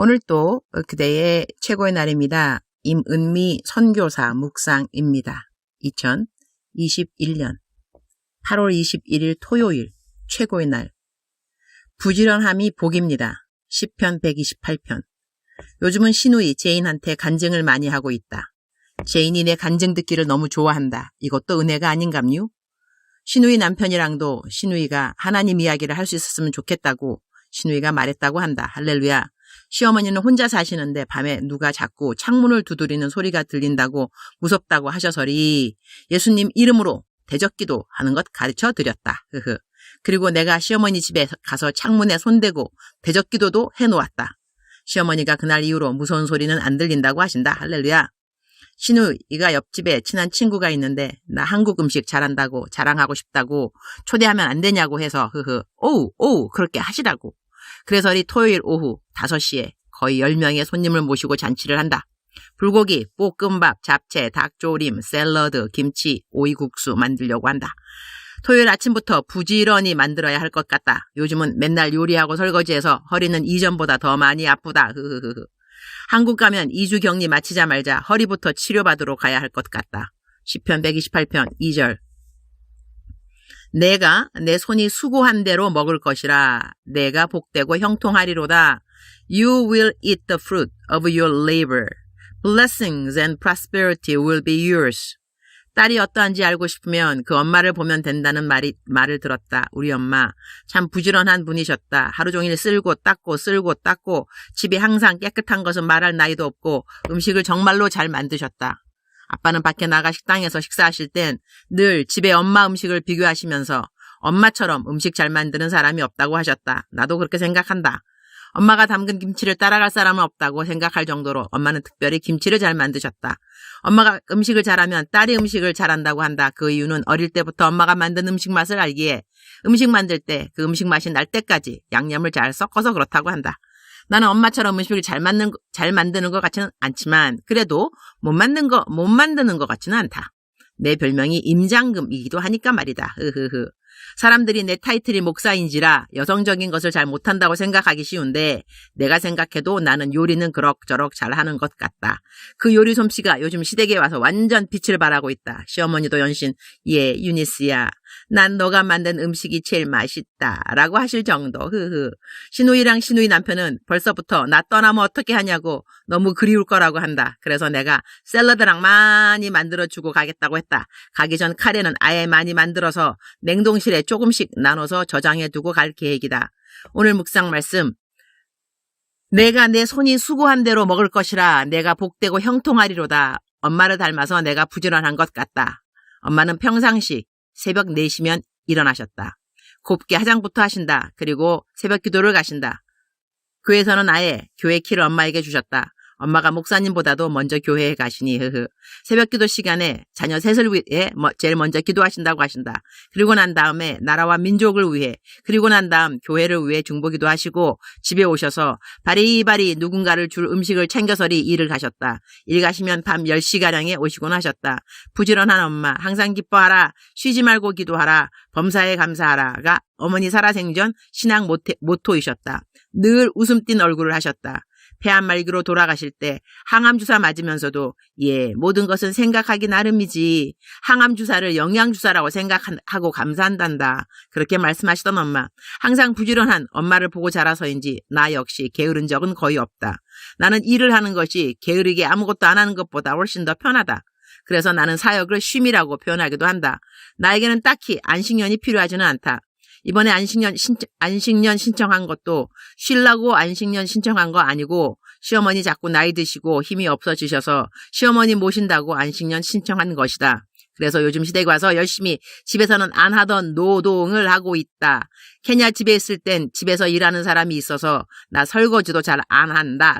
오늘 또 그대의 최고의 날입니다. 임은미 선교사 묵상입니다. 2021년 8월 21일 토요일 최고의 날. 부지런함이 복입니다. 시편 128편. 요즘은 시누이 제인한테 간증을 많이 하고 있다. 제인이 내 간증 듣기를 너무 좋아한다. 이것도 은혜가 아닌감요? 시누이 남편이랑도 시누이가 하나님 이야기를 할 수 있었으면 좋겠다고 시누이가 말했다고 한다. 할렐루야. 시어머니는 혼자 사시는데 밤에 누가 자꾸 창문을 두드리는 소리가 들린다고 무섭다고 하셔서리 예수님 이름으로 대적기도 하는 것 가르쳐 드렸다. 그리고 내가 시어머니 집에 가서 창문에 손대고 대적기도도 해놓았다. 시어머니가 그날 이후로 무서운 소리는 안 들린다고 하신다. 할렐루야. 시누이가 옆집에 친한 친구가 있는데 나 한국 음식 잘한다고 자랑하고 싶다고 초대하면 안 되냐고 해서 오우 그렇게 하시라고. 그래서 이 토요일 오후 5시에 거의 10명의 손님을 모시고 잔치를 한다. 불고기, 볶음밥, 잡채, 닭조림, 샐러드, 김치, 오이국수 만들려고 한다. 토요일 아침부터 부지런히 만들어야 할 것 같다. 요즘은 맨날 요리하고 설거지해서 허리는 이전보다 더 많이 아프다. 한국 가면 2주 격리 마치자 말자 허리부터 치료받으러 가야 할 것 같다. 시편 128편 2절. 내가 내 손이 수고한 대로 먹을 것이라. 내가 복되고 형통하리로다. You will eat the fruit of your labor. Blessings and prosperity will be yours. 딸이 어떠한지 알고 싶으면 그 엄마를 보면 된다는 말을 들었다. 우리 엄마 참 부지런한 분이셨다. 하루 종일 쓸고 닦고 집이 항상 깨끗한 것은 말할 나이도 없고 음식을 정말로 잘 만드셨다. 아빠는 밖에 나가 식당에서 식사하실 땐 늘 집에 엄마 음식을 비교하시면서 엄마처럼 음식 잘 만드는 사람이 없다고 하셨다. 나도 그렇게 생각한다. 엄마가 담근 김치를 따라갈 사람은 없다고 생각할 정도로 엄마는 특별히 김치를 잘 만드셨다. 엄마가 음식을 잘하면 딸이 음식을 잘한다고 한다. 그 이유는 어릴 때부터 엄마가 만든 음식 맛을 알기에 음식 만들 때 그 음식 맛이 날 때까지 양념을 잘 섞어서 그렇다고 한다. 나는 엄마처럼 음식을 잘 만드는 것 같지는 않지만 그래도 못 만드는 것 같지는 않다. 내 별명이 임장금이기도 하니까 말이다. 사람들이 내 타이틀이 목사인지라 여성적인 것을 잘 못한다고 생각하기 쉬운데 내가 생각해도 나는 요리는 그럭저럭 잘하는 것 같다. 그 요리 솜씨가 요즘 시댁에 와서 완전 빛을 발하고 있다. 시어머니도 연신 유니스야 난 너가 만든 음식이 제일 맛있다 라고 하실 정도. 시누이랑 시누이 남편은 벌써부터 나 떠나면 어떻게 하냐고 너무 그리울 거라고 한다. 그래서 내가 샐러드랑 많이 만들어주고 가겠다고 했다. 가기 전 카레는 아예 많이 만들어서 냉동실에 조금씩 나눠서 저장해두고 갈 계획이다. 오늘 묵상 말씀. 내가 내 손이 수고한 대로 먹을 것이라. 내가 복되고 형통하리로다. 엄마를 닮아서 내가 부지런한 것 같다. 엄마는 평상시 새벽 4시면 일어나셨다. 곱게 화장부터 하신다. 그리고 새벽 기도를 가신다. 교회에서는 아예 교회 키를 엄마에게 주셨다. 엄마가 목사님보다도 먼저 교회에 가시니 새벽 기도 시간에 자녀 셋을 위해 제일 먼저 기도하신다고 하신다. 그리고 난 다음에 나라와 민족을 위해, 그리고 난 다음 교회를 위해 중보기도 하시고 집에 오셔서 바리바리 누군가를 줄 음식을 챙겨서리 일을 가셨다. 일 가시면 밤 10시가량에 오시곤 하셨다. 부지런한 엄마, 항상 기뻐하라, 쉬지 말고 기도하라, 범사에 감사하라가 어머니 살아생전 신앙 모토이셨다. 늘 웃음 띤 얼굴을 하셨다. 폐암 말기로 돌아가실 때 항암 주사 맞으면서도 모든 것은 생각하기 나름이지 항암 주사를 영양 주사라고 생각하고 감사한단다. 그렇게 말씀하시던 엄마. 항상 부지런한 엄마를 보고 자라서인지 나 역시 게으른 적은 거의 없다. 나는 일을 하는 것이 게으르게 아무것도 안 하는 것보다 훨씬 더 편하다. 그래서 나는 사역을 쉼이라고 표현하기도 한다. 나에게는 딱히 안식년이 필요하지는 않다. 이번에 안식년 신청한 것도 쉬려고 안식년 신청한 거 아니고 시어머니 자꾸 나이 드시고 힘이 없어지셔서 시어머니 모신다고 안식년 신청한 것이다. 그래서 요즘 시댁 와서 열심히 집에서는 안 하던 노동을 하고 있다. 케냐 집에 있을 땐 집에서 일하는 사람이 있어서 나 설거지도 잘 안 한다.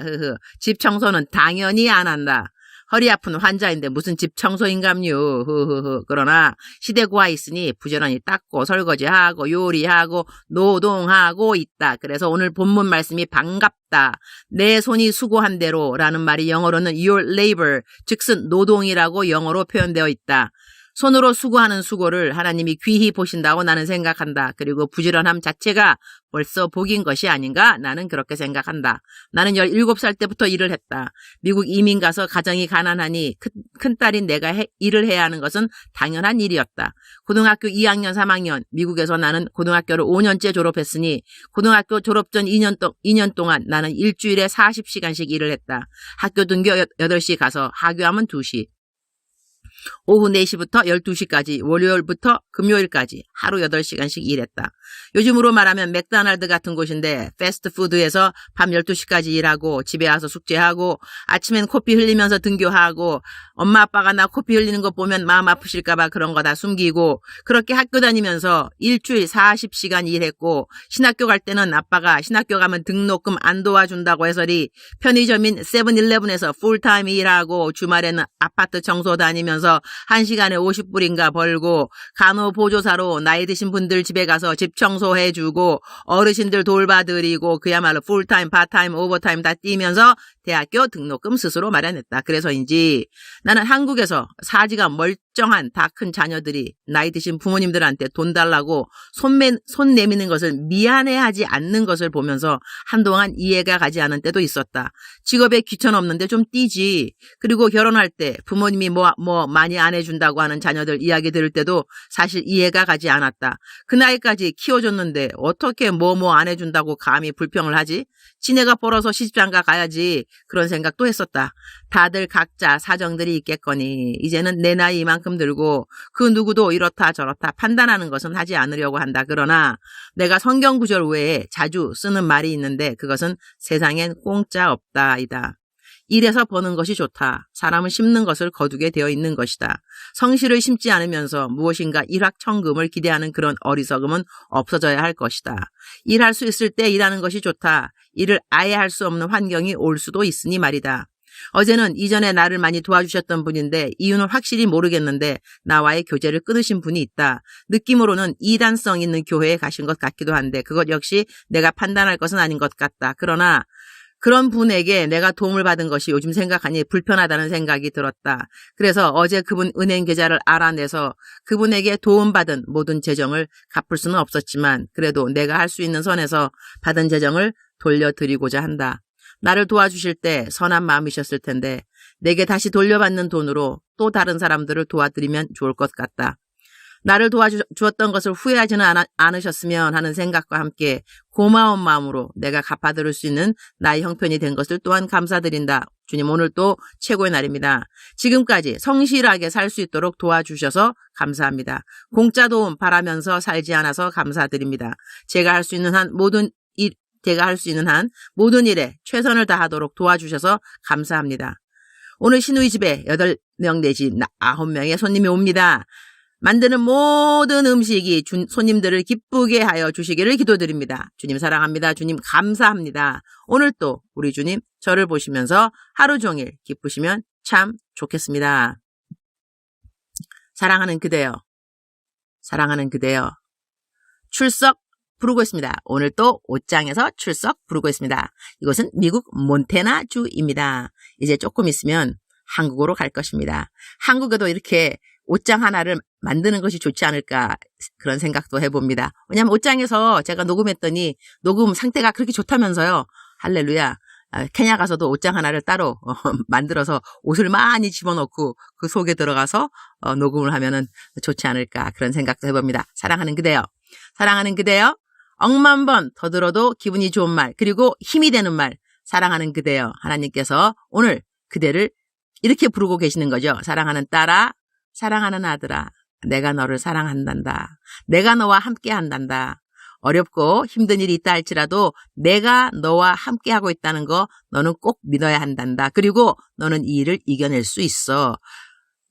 집 청소는 당연히 안 한다. 허리 아픈 환자인데 무슨 집 청소인감요. 그러나 시댁 와 있으니 부지런히 닦고 설거지하고 요리하고 노동하고 있다. 그래서 오늘 본문 말씀이 반갑다. 내 손이 수고한 대로 라는 말이 영어로는 your labor, 즉슨 노동이라고 영어로 표현되어 있다. 손으로 수고하는 수고를 하나님이 귀히 보신다고 나는 생각한다. 그리고 부지런함 자체가 벌써 복인 것이 아닌가? 나는 그렇게 생각한다. 나는 17살 때부터 일을 했다. 미국 이민 가서 가정이 가난하니 큰딸인 내가 일을 해야 하는 것은 당연한 일이었다. 고등학교 2학년, 3학년 미국에서 나는 고등학교를 5년째 졸업했으니 고등학교 졸업 전 2년 동안 나는 일주일에 40시간씩 일을 했다. 학교 등교 8시 가서 하교하면 2시. 오후 4시부터 12시까지 월요일부터 금요일까지 하루 8시간씩 일했다. 요즘으로 말하면 맥도날드 같은 곳인데 패스트푸드에서 밤 12시까지 일하고 집에 와서 숙제하고 아침엔 코피 흘리면서 등교하고 엄마 아빠가 나 코피 흘리는 거 보면 마음 아프실까 봐 그런 거 다 숨기고 그렇게 학교 다니면서 일주일 40시간 일했고 신학교 갈 때는 아빠가 신학교 가면 등록금 안 도와준다고 해서리 편의점인 세븐일레븐에서 풀타임 일하고 주말에는 아파트 청소 다니면서 1시간에 50불인가 벌고 간호보조사로 나이 드신 분들 집에 가서 집 청소해주고 어르신들 돌봐드리고 그야말로 풀타임, 파타임, 오버타임 다 뛰면서 대학교 등록금 스스로 마련했다. 그래서인지 나는 한국에서 사지가 멀쩡한 다 큰 자녀들이 나이 드신 부모님들한테 돈 달라고 손 내미는 것을 미안해하지 않는 것을 보면서 한동안 이해가 가지 않은 때도 있었다. 직업에 귀천 없는데 좀 뛰지. 그리고 결혼할 때 부모님이 뭐 많이 안 해준다고 하는 자녀들 이야기 들을 때도 사실 이해가 가지 않았다. 그 나이까지 키워줬는데 어떻게 뭐 안 해준다고 감히 불평을 하지? 지네가 벌어서 시집장가 가야지. 그런 생각도 했었다. 다들 각자 사정들이 있겠거니 이제는 내 나이 이만큼 들고 그 누구도 이렇다 저렇다 판단하는 것은 하지 않으려고 한다. 그러나 내가 성경 구절 외에 자주 쓰는 말이 있는데 그것은 세상엔 공짜 없다이다. 일해서 버는 것이 좋다. 사람은 심는 것을 거두게 되어 있는 것이다. 성실을 심지 않으면서 무엇인가 일확천금을 기대하는 그런 어리석음은 없어져야 할 것이다. 일할 수 있을 때 일하는 것이 좋다. 일을 아예 할 수 없는 환경이 올 수도 있으니 말이다. 어제는 이전에 나를 많이 도와주셨던 분인데 이유는 확실히 모르겠는데 나와의 교제를 끊으신 분이 있다. 느낌으로는 이단성 있는 교회에 가신 것 같기도 한데 그것 역시 내가 판단할 것은 아닌 것 같다. 그러나 그런 분에게 내가 도움을 받은 것이 요즘 생각하니 불편하다는 생각이 들었다. 그래서 어제 그분 은행 계좌를 알아내서 그분에게 도움받은 모든 재정을 갚을 수는 없었지만 그래도 내가 할 수 있는 선에서 받은 재정을 돌려드리고자 한다. 나를 도와주실 때 선한 마음이셨을 텐데 내게 다시 돌려받는 돈으로 또 다른 사람들을 도와드리면 좋을 것 같다. 나를 도와주었던 것을 후회하지는 않으셨으면 하는 생각과 함께 고마운 마음으로 내가 갚아드릴 수 있는 나의 형편이 된 것을 또한 감사드린다. 주님 오늘 또 최고의 날입니다. 지금까지 성실하게 살 수 있도록 도와주셔서 감사합니다. 공짜 도움 바라면서 살지 않아서 감사드립니다. 제가 할 수 있는 한 모든 일에 최선을 다하도록 도와주셔서 감사합니다. 오늘 시누이 집에 8명 내지 9명의 손님이 옵니다. 만드는 모든 음식이 손님들을 기쁘게 하여 주시기를 기도드립니다. 주님 사랑합니다. 주님 감사합니다. 오늘 또 우리 주님 저를 보시면서 하루 종일 기쁘시면 참 좋겠습니다. 사랑하는 그대여, 사랑하는 그대여. 출석 부르고 있습니다. 오늘 또 옷장에서 출석 부르고 있습니다. 이곳은 미국 몬태나 주입니다. 이제 조금 있으면 한국으로 갈 것입니다. 한국에도 이렇게 옷장 하나를 만드는 것이 좋지 않을까 그런 생각도 해봅니다. 왜냐하면 옷장에서 제가 녹음했더니 녹음 상태가 그렇게 좋다면서요. 할렐루야. 케냐 가서도 옷장 하나를 따로 만들어서 옷을 많이 집어넣고 그 속에 들어가서 녹음을 하면은 좋지 않을까 그런 생각도 해봅니다. 사랑하는 그대여, 사랑하는 그대여. 억만 번 더 들어도 기분이 좋은 말 그리고 힘이 되는 말 사랑하는 그대여. 하나님께서 오늘 그대를 이렇게 부르고 계시는 거죠. 사랑하는 딸아, 사랑하는 아들아, 내가 너를 사랑한단다. 내가 너와 함께 한단다. 어렵고 힘든 일이 있다 할지라도 내가 너와 함께 하고 있다는 거 너는 꼭 믿어야 한단다. 그리고 너는 이 일을 이겨낼 수 있어.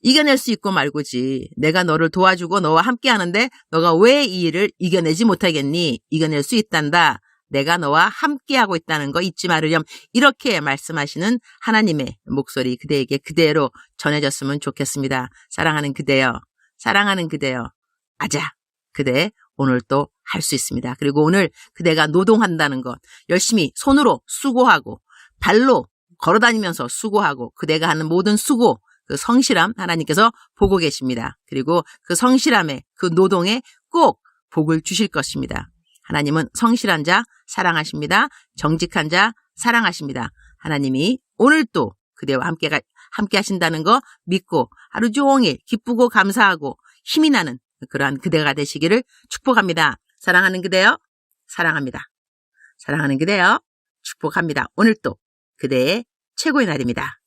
이겨낼 수 있고 말고지. 내가 너를 도와주고 너와 함께 하는데 너가 왜 이 일을 이겨내지 못하겠니? 이겨낼 수 있단다. 내가 너와 함께하고 있다는 거 잊지 말으렴. 이렇게 말씀하시는 하나님의 목소리 그대에게 그대로 전해졌으면 좋겠습니다. 사랑하는 그대여, 사랑하는 그대여. 아자, 그대 오늘 또 할 수 있습니다. 그리고 오늘 그대가 노동한다는 것, 열심히 손으로 수고하고 발로 걸어다니면서 수고하고 그대가 하는 모든 수고, 그 성실함 하나님께서 보고 계십니다. 그리고 그 성실함에 그 노동에 꼭 복을 주실 것입니다. 하나님은 성실한 자 사랑하십니다. 정직한 자 사랑하십니다. 하나님이 오늘 또 그대와 함께 하신다는 거 믿고 하루 종일 기쁘고 감사하고 힘이 나는 그러한 그대가 되시기를 축복합니다. 사랑하는 그대요. 사랑합니다. 사랑하는 그대요. 축복합니다. 오늘 또 그대의 최고의 날입니다.